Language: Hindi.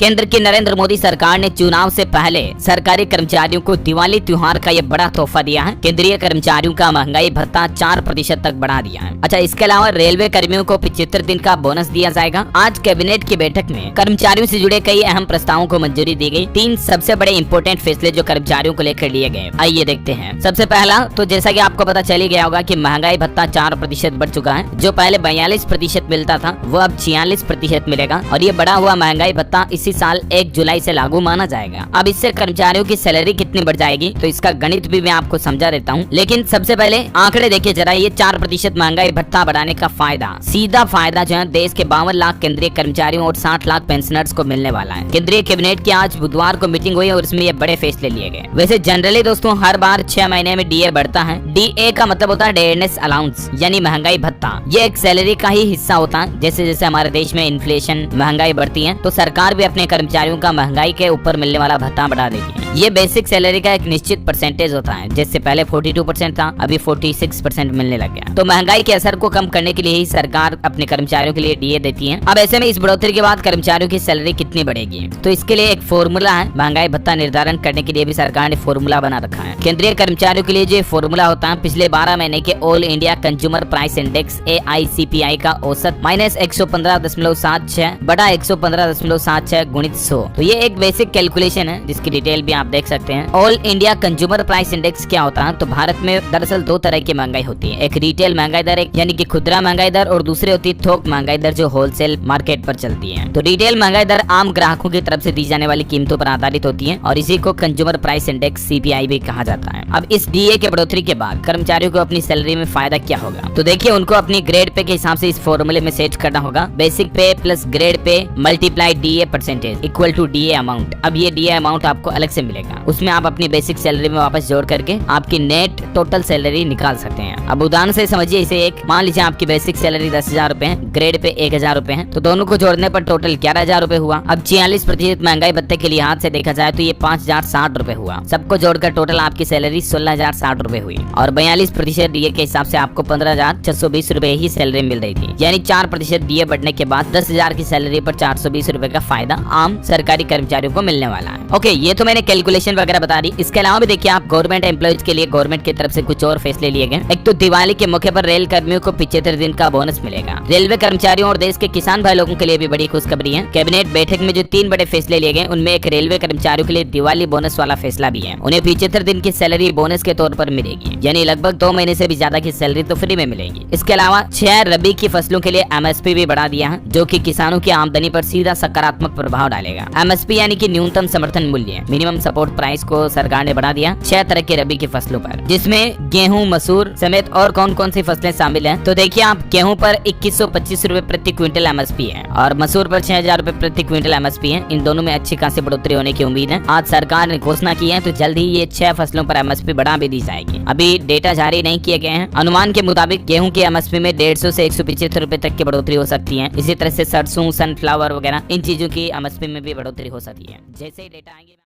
केंद्र की नरेंद्र मोदी सरकार ने चुनाव से पहले सरकारी कर्मचारियों को दिवाली त्योहार का ये बड़ा तोहफा दिया है। केंद्रीय कर्मचारियों का महंगाई भत्ता 4% तक बढ़ा दिया है। अच्छा, इसके अलावा रेलवे कर्मियों को 75 दिन का बोनस दिया जाएगा। आज कैबिनेट की बैठक में कर्मचारियों से जुड़े कई अहम प्रस्तावों को मंजूरी दी गई। 3 सबसे बड़े इंपोर्टेंट फैसले जो कर्मचारियों को लेकर लिए गए, आइए देखते हैं। सबसे पहला तो जैसा की आपको पता चल ही गया होगा की महंगाई भत्ता 4% बढ़ चुका है। जो पहले 42% मिलता था वो अब 46% मिलेगा और ये बढ़ा हुआ महंगाई भत्ता इसी साल 1 जुलाई से लागू माना जाएगा। अब इससे कर्मचारियों की सैलरी कितनी बढ़ जाएगी तो इसका गणित भी मैं आपको समझा देता हूँ, लेकिन सबसे पहले आंकड़े देखिए जरा। ये 4% महंगाई भत्ता बढ़ाने का फायदा, सीधा फायदा जो है देश के 52 लाख केंद्रीय कर्मचारियों और 60 लाख पेंशनर्स को मिलने वाला है। केंद्रीय कैबिनेट की आज बुधवार को मीटिंग हुई और इसमें ये बड़े फैसले लिए गए। वैसे जनरली दोस्तों हर बार 6 महीने में डीए बढ़ता है। डीए का मतलब होता है डेयरनेस अलाउंस यानी महंगाई भत्ता। ये एक सैलरी का ही हिस्सा होता है। जैसे जैसे हमारे देश में इन्फ्लेशन महंगाई बढ़ती है तो सरकार भी अपने कर्मचारियों का महंगाई के ऊपर मिलने वाला भत्ता बढ़ा देगी। ये बेसिक सैलरी का एक निश्चित परसेंटेज होता है, जिससे पहले 42% था, अभी 46% मिलने लग गया। तो महंगाई के असर को कम करने के लिए ही सरकार अपने कर्मचारियों के लिए डीए देती है। अब ऐसे में इस बढ़ोतरी के बाद कर्मचारियों की सैलरी कितनी बढ़ेगी तो इसके लिए एक फॉर्मूला है। महंगाई भत्ता निर्धारण करने के लिए भी सरकार ने फॉर्मूला बना रखा है। केंद्रीय कर्मचारियों के लिए जो फॉर्मूला होता है पिछले 12 महीने के all India consumer price index AICPI का औसत -115.76 बटा 115.76 गुणित 100। तो ये एक बेसिक कैलकुलेशन है जिसकी डिटेल भी आप देख सकते हैं। All India consumer price index क्या होता है तो भारत में दरअसल 2 तरह की महंगाई होती है। एक रिटेल महंगाई दर यानी कि खुदरा महंगाई दर और दूसरी होती है थोक महंगाई दर जो होलसेल मार्केट पर चलती है। तो रिटेल महंगाई दर आम ग्राहकों की तरफ से दी जाने वाली कीमतों पर आधारित होती है और इसी को कंज्यूमर प्राइस इंडेक्स CPI भी कहा जाता है। अब इस डीए के बढ़ोतरी के बाद कर्मचारियों को अपनी सैलरी में फायदा क्या होगा तो देखिए उनको अपनी ग्रेड पे के हिसाब से इस फॉर्मूले में सेट करना होगा। Basic pay plus grade pay multiply DA percentage equal to DA amount. अब ये डीए अमाउंट आपको अलग से मिलेगा, उसमें आप अपनी बेसिक सैलरी में वापस जोड़ करके आपकी नेट टोटल सैलरी निकाल सकते हैं। अब उदाहरण से समझिए इसे एक मान लीजिए आपकी बेसिक सैलरी 10,000 रुपए है, ग्रेड पे 1,000 रुपए है, तो दोनों को जोड़ने पर टोटल 11,000 रुपए हुआ। अब 46% महंगाई भत्ते के लिहाज से देखा जाए तो ये 5,060 रुपए हुआ। सबको जोड़कर टोटल आपकी सैलरी 16,060 रुपए हुई और 42% डीए के हिसाब से आपको 15,620 रुपए ही सैलरी मिल रही थी। यानी 4% डीए बढ़ने के बाद 10,000 की सैलरी पर 420 रुपए का फायदा आम सरकारी कर्मचारियों को मिलने वाला है। ओके, ये तो मैंने कैलकुलेशन वगैरह बता दी। इसके अलावा भी देखिए आप गवर्नमेंट एम्प्लॉइज के लिए गवर्नमेंट की तरफ से कुछ और फैसले लिए गए। एक तो दिवाली के मौके पर रेल कर्मियों को 75 दिन का बोनस मिलेगा। रेलवे कर्मचारियों और देश के किसान भाई लोगों के लिए भी बड़ी खुशखबरी है। कैबिनेट बैठक में जो 3 बड़े फैसले लिए गए उनमें एक रेलवे कर्मचारियों के लिए दिवाली बोनस वाला फैसला भी है। उन्हें 75 दिन की सैलरी बोनस के तौर पर मिलेगी, यानी लगभग 2 महीने से भी ज्यादा की सैलरी तो फ्री में मिलेगी। इसके अलावा 6 रबी की फसलों के लिए MSP भी बढ़ा दिया है, जो कि किसानों की आमदनी पर सीधा सकारात्मक प्रभाव डालेगा। MSP यानी कि न्यूनतम समर्थन मूल्य, मिनिमम सपोर्ट प्राइस को सरकार ने बढ़ा दिया 6 तरह के रबी की फसलों पर, जिसमें गेहूं, मसूर समेत और कौन कौन सी फसलें शामिल हैं। तो देखिए आप गेहूं पर 2125 रुपए प्रति क्विंटल MSP है और मसूर पर 6,000 रुपए प्रति क्विंटल MSP है। इन दोनों में अच्छी खासी बढ़ोतरी होने की उम्मीद है। आज सरकार ने घोषणा की है तो जल्द ही ये 6 फसलों पर MSP बढ़ा भी दी जाएगी। अभी डेटा जारी नहीं किए गए हैं। अनुमान के मुताबिक गेहूं की MSP में 150 से 175 रुपए तक की बढ़ोतरी हो सकती है। इसी तरह से सरसों, सनफ्लावर वगैरह इन चीजों की MSP में भी बढ़ोतरी हो सकती है। जैसे ही डेटा आएंगे